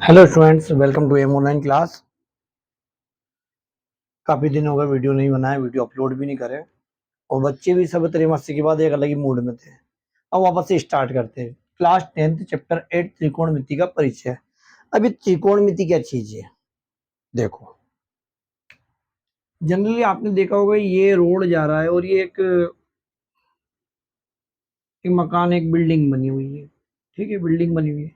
Hello students, welcome to M online class. काफ़ी दिन हो गए वीडियो नहीं बनाए, वीडियो अपलोड भी नहीं करे और बच्चे भी सब तेरे मस्ती के बाद एक अलग ही मूड में थे। अब वापस से स्टार्ट करते हैं। क्लास 10th चैप्टर 8 त्रिकोणमिति का परिचय। अब ये त्रिकोणमिति क्या चीज़ है देखो। जनरली आपने देखा होगा ये रोड जा रहा है और ये एक मकान, एक बिल्डिंग बनी हुई है। ठीक है, बिल्डिंग बनी हुई है।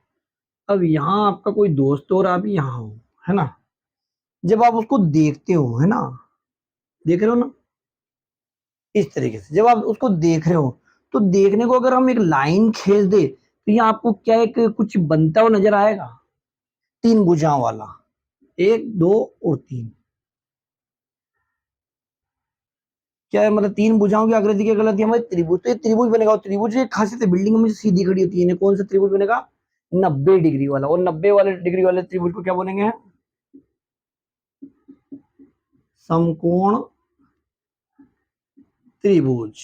अब यहाँ आपका कोई दोस्त और आप यहाँ हो, है ना। जब आप उसको देखते हो, है ना, देख रहे हो ना, इस तरीके से जब आप उसको देख रहे हो तो देखने को अगर हम एक लाइन खींच दे तो यहाँ आपको क्या एक कुछ बनता हुआ नजर आएगा। तीन भुजाओं वाला, एक दो और तीन। क्या है मतलब तीन भुजाओं की आकृति की गलती हमारे त्रिभुज, तो ये त्रिभुज बनेगा। और त्रिभुज एक खासियत है, बिल्डिंग में सीधी खड़ी होती है। कौन सा त्रिभुज बनेगा? 90 डिग्री वाला। और 90 वाले डिग्री वाले त्रिभुज को क्या बोलेंगे? समकोण त्रिभुज।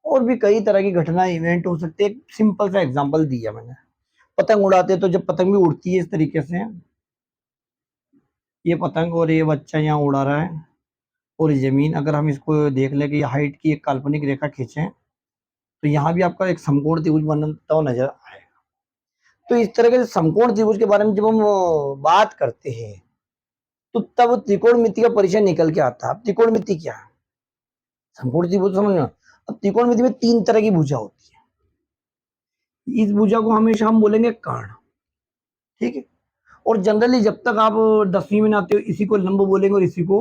और भी कई तरह की घटना इवेंट हो सकते हैं। एक सिंपल सा एग्जांपल दिया मैंने। पतंग उड़ाते हैं तो जब पतंग भी उड़ती है इस तरीके से, ये पतंग और ये बच्चा यहाँ उड़ा रहा है और ये जमीन, अगर हम इसको देख लें कि हाइट की एक काल्पनिक रेखा खींचें तो यहाँ भी आपका एक समकोण त्रिभुज बनता हुआ नजर आएगा। तो इस तरह के समकोण त्रिभुज के बारे में जब हम बात करते हैं तो तब त्रिकोणमिति का परिचय निकल के आता है। अब त्रिकोणमिति क्या है? समकोण त्रिभुज समझना। अब त्रिकोणमिति में तीन तरह की भुजा होती है। इस भुजा को हमेशा हम बोलेंगे कर्ण। ठीक है। और जनरली जब तक आप 10वीं में आते हो इसी को लंब बोलेंगे और इसी को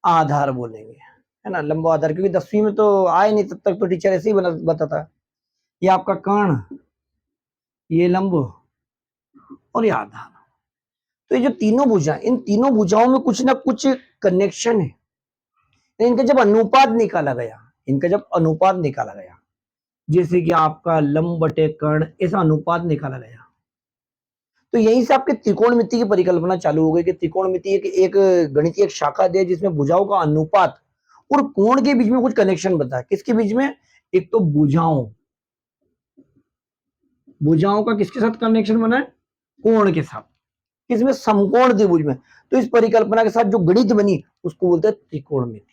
आधार बोलेंगे, है ना, लंबा आधार। क्योंकि 10वीं में तो आए नहीं तब तक तो टीचर ऐसे ही बताता है, ये आपका कर्ण, ये लंब और ये आधार। तो ये जो तीनों भुजा, इन तीनों भुजाओं में कुछ ना कुछ कनेक्शन है। इनका जब अनुपात निकाला गया, इनका जब अनुपात निकाला गया, जैसे कि आपका लंब बटे कर्ण, ऐसा अनुपात निकाला गया, तो यहीं से आपके त्रिकोणमिति की परिकल्पना चालू हो गई कि त्रिकोणमिति एक गणितीय एक शाखा है जिसमें भुजाओं का अनुपात और कोण के बीच में कुछ कनेक्शन बता है। किसके बीच में? एक तो भुजाओं, भुजाओं का किसके साथ कनेक्शन बना है? कोण के साथ। किसमें? समकोण त्रिभुज में। तो इस परिकल्पना के साथ जो गणित बनी उसको बोलते हैं त्रिकोणमिति।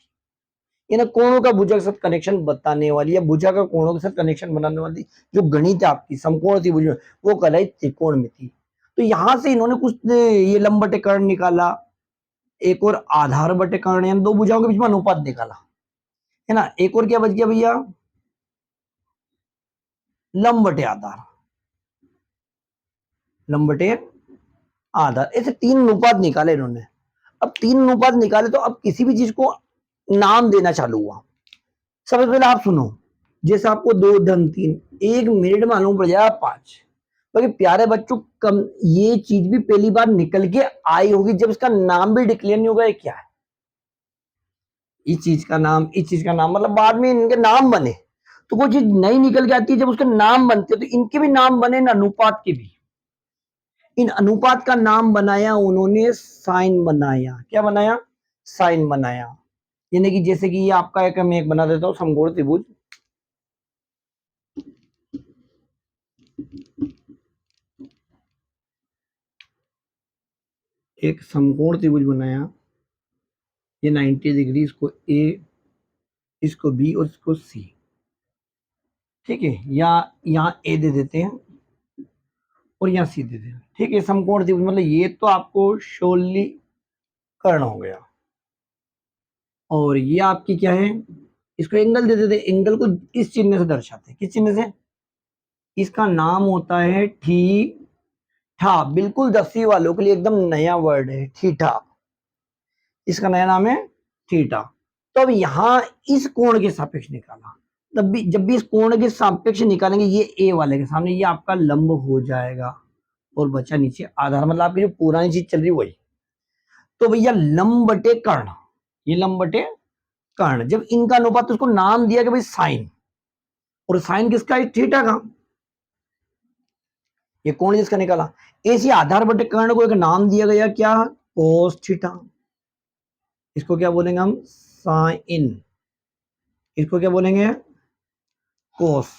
इन कोणों का भुजा के साथ कनेक्शन बताने वाली या भुजा का कोणों के साथ कनेक्शन बनाने वाली जो गणित है आपकी समकोण त्रिभुज में, वो कहलाई त्रिकोणमिति। तो यहां से इन्होंने कुछ ये लंब बटे कर्ण निकाला, एक और आधार बटे कर्ण, यानी दो भुजाओं के बीच में अनुपात निकाला, है ना। एक और क्या बच गया भैया? लंब बटे आधार, लंब बटे आधार। ऐसे तीन अनुपात निकाले इन्होंने। अब तीन अनुपात निकाले तो अब किसी भी चीज को नाम देना चालू हुआ। सबसे पहले आप सुनो, जैसे आपको 2 धन 3, 1 मिनट मालूम पड़ जाएगा 5। बाकी प्यारे बच्चों, कम ये चीज भी पहली बार निकल के आई होगी जब इसका नाम भी डिक्लेयर नहीं होगा। क्या है इस चीज का नाम, इस चीज का नाम, मतलब बाद में इनके नाम बने। तो वो चीज नई निकल के आती है जब उसके नाम बनते, तो इनके भी नाम बने इन अनुपात के भी। इन अनुपात का नाम बनाया उन्होंने साइन बनाया। क्या बनाया? साइन बनाया। यानी कि जैसे कि ये आपका एक, मैं एक बना देता हूं समकोण त्रिभुज। एक समकोण त्रिभुज बनाया, ये 90 डिग्री, इसको ए, इसको बी और इसको सी। ठीक है, या यहाँ ए दे देते हैं और यहाँ सी दे देते हैं। ठीक है, समकोण त्रिभुज मतलब ये तो आपको शोली कर्ण हो गया। और ये आपकी क्या है? इसको एंगल दे देते हैं। एंगल को इस चिन्ह से दर्शाते हैं। किस चिन्ह से? इसका नाम होता है थीटा। बिल्कुल 10वीं वालों के लिए एकदम नया वर्ड है थीटा। इसका नया नाम है थीटा। तो अब यहां इस कोण के सापेक्ष निकाला, तब भी जब भी इस कोण के सापेक्ष निकालेंगे ये ए वाले के सामने, ये आपका लंब हो जाएगा और बचा नीचे आधार। मतलब आपकी जो पुरानी चीज चल रही वही। तो भैया लंब बटे कर्ण, ये लंब बटे कर्ण, जब इनका अनुपात, तो उसको नाम दिया कि भाई साइन। और साइन किसका है? थीटा का। ये कोण जिसका निकाला, ऐसी आधार बटे कर्ण को एक नाम दिया गया, क्या? Cos theta. इसको क्या बोलेंगे हम? साइन। इसको क्या बोलेंगे? कोस।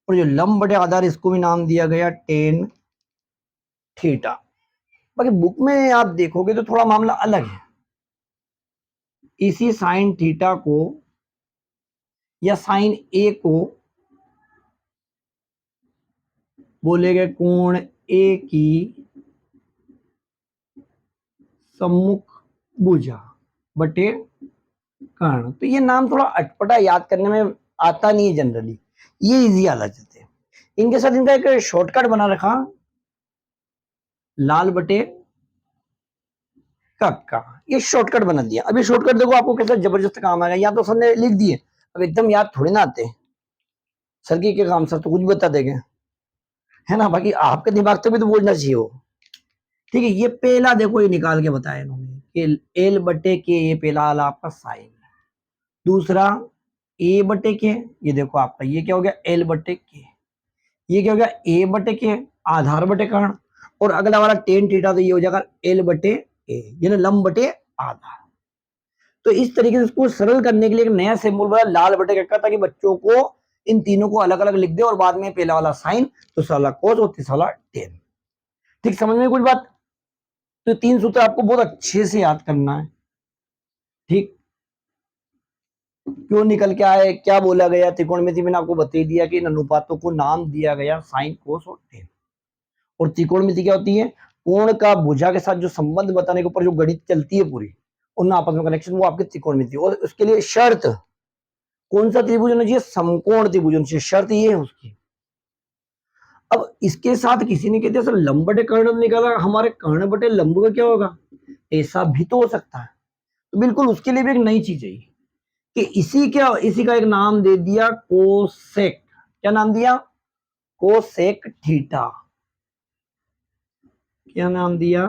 और जो लंब बटे आधार, इसको भी नाम दिया गया टेन थीटा। बाकी बुक में आप देखोगे तो थोड़ा मामला अलग है। इसी साइन थीटा को या साइन ए को बोलेंगे कोण ए की सम्मुख भुजा बटे कर्ण। तो ये नाम थोड़ा अटपटा, याद करने में आता नहीं है जनरली, ये इजी आ जाते हैं। इनके साथ इनका एक शॉर्टकट बना रखा, लाल बटे कक्का, ये शॉर्टकट बना दिया। अभी शॉर्टकट देखो आपको कैसा जबरदस्त काम आएगा, या तो सर ने लिख दिए, अब एकदम याद थोड़ी ना आते सर की के काम, सर तो कुछ बता देंगे, है ना। बाकी आपके दिमाग से भी तो बोलना चाहिए वो। ठीक है, ये पहला देखो ये निकाल के बताया इन्होंने कि एल बटे के, ये पहला वाला आपका साइन। दूसरा ए बटे के, ये देखो आपका ये क्या हो गया एल बटे के, ये क्या हो गया ए बटे के आधार बटे कर्ण, और अगला वाला टेन थीटा, तो ये हो जाएगा एल बटे ए, यानी लंब बटे आधार। तो इस तरीके से इसको सरल करने के लिए एक नया सिंबल बना लाल बटे कक्का, ताकि बच्चों को इन तीनों को अलग अलग लिख दे और बाद में पहला वाला साइन, दूसरा वाला कोस और तीसरा वाला टेन। ठीक, समझ में कुछ बात? तो तीन सूत्र आपको बहुत अच्छे से याद करना है। ठीक, क्यों निकल के आए, क्या बोला गया, त्रिकोणमिति मैंने आपको बता दिया कि इन अनुपातों को नाम दिया गया साइन कोस और टेन। और त्रिकोणमिति क्या होती है, कोण का भुजा के साथ जो संबंध बताने के ऊपर जो गणित चलती है पूरी, उन आपस में कनेक्शन, वो आपकी त्रिकोणमिति। और उसके लिए शर्त कौन सा त्रिभुज होना चाहिए, समकोण त्रिभुज होना चाहिए, शर्त ये है उसकी। अब इसके साथ किसी ने कहते सर लंब बटे कर्ण निकाला, हमारे कर्ण बटे लंब का क्या होगा, ऐसा भी तो हो सकता है। तो बिल्कुल उसके लिए भी एक नई चीज है कि इसी का एक नाम दे दिया कोसेक। क्या नाम दिया, कोसेक थीटा। क्या नाम दिया,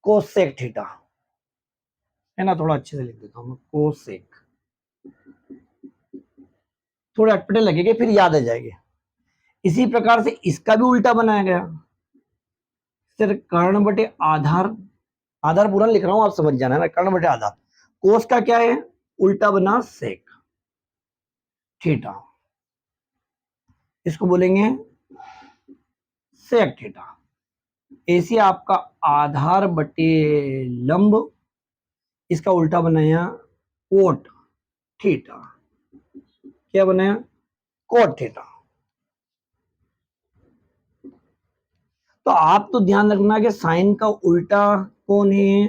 कोसेक थीटा, है ना। थोड़ा अच्छे से लिख देता हूं, कोसेक, थोड़े अटपटे लगेंगे फिर याद आ जाएंगे। इसी प्रकार से इसका भी उल्टा बनाया गया, सर कर्ण बटे आधार, आधार पूरा लिख रहा हूं आप समझ जाना है ना, कर्ण बटे आधार। कोस का क्या है, उल्टा बना सेक थीटा, इसको बोलेंगे सेक थीटा। ऐसे आपका आधार बटे लंब, इसका उल्टा बनाया कोट थीटा। क्या बनाया, कोट थीटा। तो आप तो ध्यान रखना कि साइन का उल्टा कौन है,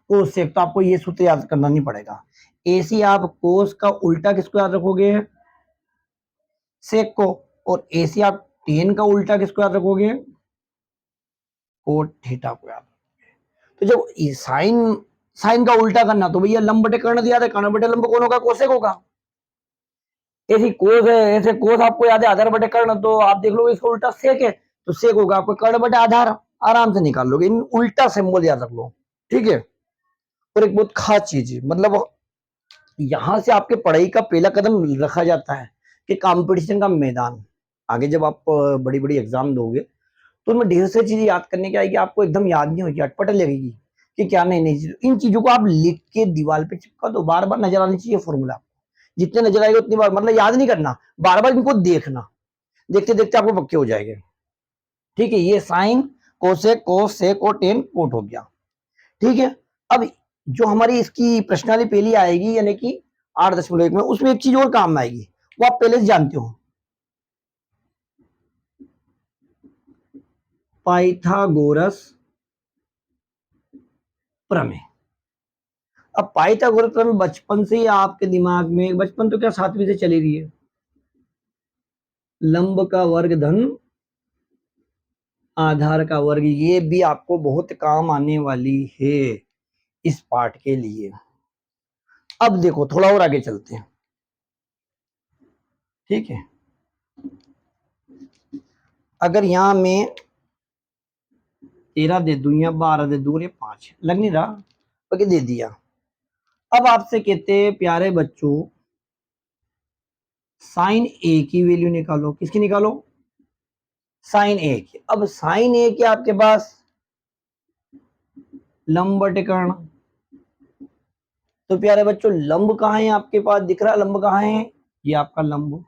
कोसेक। तो आपको ये सूत्र याद करना नहीं पड़ेगा। ऐसे आप कोस का उल्टा किसको याद रखोगे, सेक को। और ऐसे आप टेन का उल्टा किसको याद रखोगे, कोट थीटा को याद रखोगे। तो जब साइन साइन का उल्टा करना, तो भैया लंब बटे कर्ण दिया था, कर्ण बटे लंब कौन होगा, कोसेक होगा। ऐसी कोस है, ऐसे कोस आपको याद है आधार बटे कर्ण, तो आप देख लो इसका उल्टा सेक है, तो सेक होगा आपको कर्ण बटे आधार, आराम से निकाल लोगे। इन उल्टा सिंबल याद रख लो, ठीक है। और एक बहुत खास चीज है, मतलब यहां से आपके पढ़ाई का पहला कदम रखा जाता है कि कंपटीशन का मैदान, आगे जब आप बड़ी बड़ी एग्जाम दोगे तो उनमें ढेर सारी चीजें याद करने की आएगी, आपको एकदम याद नहीं होगी, अटपट लगेगी कि क्या नहीं नहीं। इन चीजों को आप लिख के दीवार पे चिपका दो, बार बार नजर आनी चाहिए फॉर्मूला, जितने नजर आएगा उतनी बार, मतलब याद नहीं करना, बार बार इनको देखना, देखते देखते आपको पक्के हो जाएंगे। ठीक है, ये साइन कोसेक कोस सेक और टेन कोट हो गया। ठीक है, अब जो हमारी इसकी प्रश्नावली पहली आएगी, यानी कि 8.1 में, उसमें एक चीज और काम में आएगी, वो आप पहले से जानते हो, पाइथागोरस प्रमेय। अब पाइथागोरस प्रमेय बचपन से ही आपके दिमाग में, बचपन तो क्या 7वीं से चली रही है, लंब का वर्ग धन आधार का वर्ग, ये भी आपको बहुत काम आने वाली है इस पार्ट के लिए। अब देखो थोड़ा और आगे चलते हैं, ठीक है। अगर यहां मैं 13 दे दूं या 12 दे दूं, या 5 लग नहीं रहा, बाकी दे दिया। अब आपसे कहते हैं प्यारे बच्चों, साइन ए की वैल्यू निकालो, किसकी निकालो, साइन ए की। अब साइन ए की आपके पास लंब बटे कर्ण, तो प्यारे बच्चों लंब कहाँ है आपके पास, दिख रहा है लंब कहाँ है, ये आपका लंब,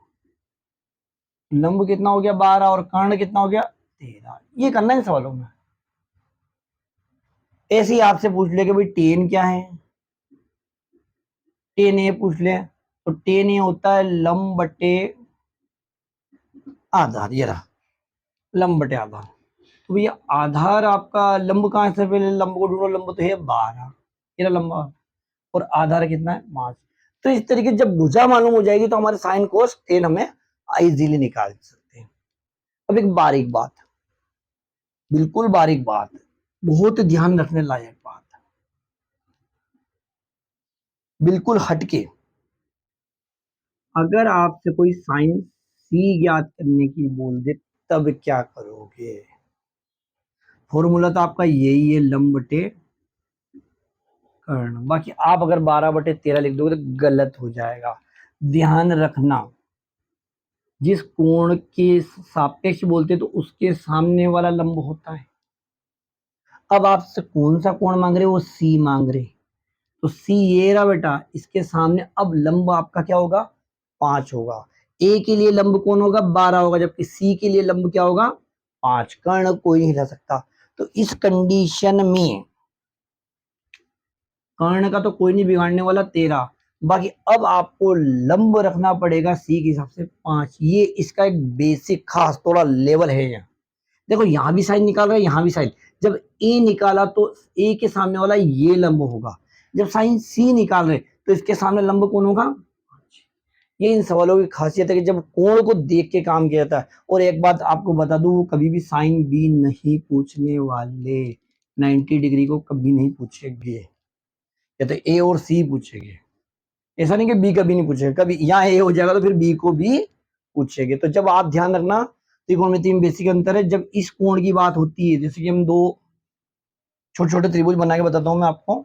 लंब कितना हो गया 12 और कर्ण कितना हो गया 13, ये करना है सवालों में। ऐसे ही आपसे पूछ ले कि भाई टेन क्या है, टेन ए पूछ ले, तो टेन ए होता है लंब बटे आधार, ये रहा लंब बटे आधार। तो भैया आधार आपका लंब कहाँ से, पहले लंब को ढूंढो, लंब तो है 12, ये रहा लंबा, और आधार कितना है 5। तो इस तरीके जब भुजा मालूम हो जाएगी तो हमारे साइन कोस टेन हमें इजीली निकाल सकते हैं। अब एक बारीक बात, बिल्कुल बारीक बात, बहुत ध्यान रखने लायक बात, बिल्कुल हटके, अगर आपसे कोई साइन सी ज्ञात करने की बोल दे तब क्या करोगे? फॉर्मूला तो आपका यही है, लंब बटे कर्ण। बाकी आप अगर 12/13 लिख दोगे तो गलत हो जाएगा। ध्यान रखना, जिस कोण के सापेक्ष बोलते तो उसके सामने वाला लंब होता है। अब आपसे कौन सा कोण मांग रहे, वो सी मांग रहे, तो सी ये रहा बेटा, इसके सामने अब लंब आपका क्या होगा, 5 होगा। ए के लिए लंब कौन होगा, 12 होगा, जबकि सी के लिए लंब क्या होगा, 5। कर्ण कोई नहीं हिला सकता। तो इस कंडीशन में कर्ण का तो कोई नहीं बिगाड़ने वाला, 13। बाकी अब आपको लंब रखना पड़ेगा सी के हिसाब से 5। ये इसका एक बेसिक खास थोड़ा लेवल है यहाँ। देखो यहाँ भी साइन निकाल रहा है, यहाँ भी साइन। जब ए निकाला तो ए के सामने वाला ये लंब होगा, जब साइन सी निकाल रहे तो इसके सामने लंब कौन होगा। ये इन सवालों की खासियत है कि जब कोण को देख के काम किया जाता है। और एक बात आपको बता दूं, कभी भी साइन बी नहीं पूछने वाले, 90 डिग्री को कभी नहीं पूछेंगे, या तो ए और सी पूछेंगे। ऐसा नहीं कि बी कभी नहीं पूछेगा, कभी यहाँ ए हो जाएगा तो फिर बी को भी पूछेंगे। तो जब आप ध्यान रखना, त्रिकोणमिति में बेसिक अंतर है। जब इस कोण की बात होती है, जैसे कि हम दो छोटे छोटे त्रिभुज बना के बताता हूं मैं आपको।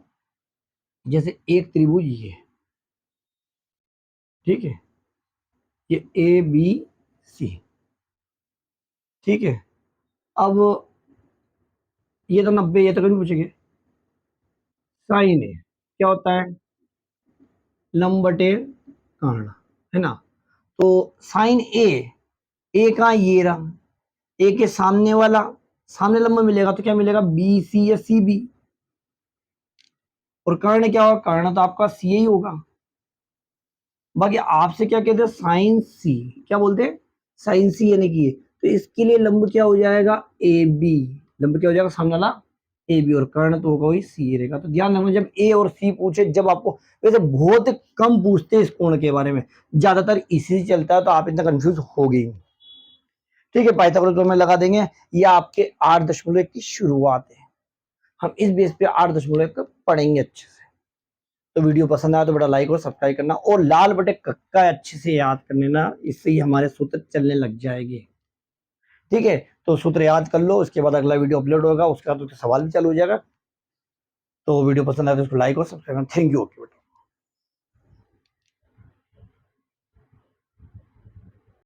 जैसे एक त्रिभुज ये, ठीक है, ये ए बी सी, ठीक है। अब ये तो 90, ये तो कभी पूछेंगे। साइन ए क्या होता है, लंब बटे कर्ण, है ना। तो साइन ए का ये रहा, ए के सामने वाला, सामने लंब मिलेगा तो क्या मिलेगा, बी सी या सी बी। और कर्ण क्या होगा, कर्ण तो आपका सी ही होगा। बाकी आपसे क्या कहते हैं, साइन सी, क्या बोलते हैं, साइन सी यानी कि ये। तो इसके लिए लंब क्या हो जाएगा, ए बी। लंब क्या हो जाएगा, सामने वाला ए बी, और कर्ण तो होगा वही सी रहेगा। तो ध्यान रखना, जब ए और सी पूछे, जब आपको, वैसे बहुत कम पूछते हैं इस कोण के बारे में, ज्यादातर इसी से चलता है, तो आप इतना कंफ्यूज हो गई। ठीक है, पाइथागोरस तो में लगा देंगे। ये आपके 8.1 की शुरुआत है। हम इस बेस पे 8.1 पढ़ेंगे अच्छे से। तो वीडियो पसंद आया तो बेटा लाइक और सब्सक्राइब करना, और लाल बटे कक्का अच्छे से याद कर लेना, इससे ही हमारे सूत्र चलने लग जाएंगे। ठीक है, तो सूत्र याद कर लो, उसके बाद अगला वीडियो अपलोड होगा, उसके बाद तो सवाल भी चालू हो जाएगा। तो वीडियो पसंद आया तो उसको लाइक और सब्सक्राइब करना। Thank you. ओके बेटा।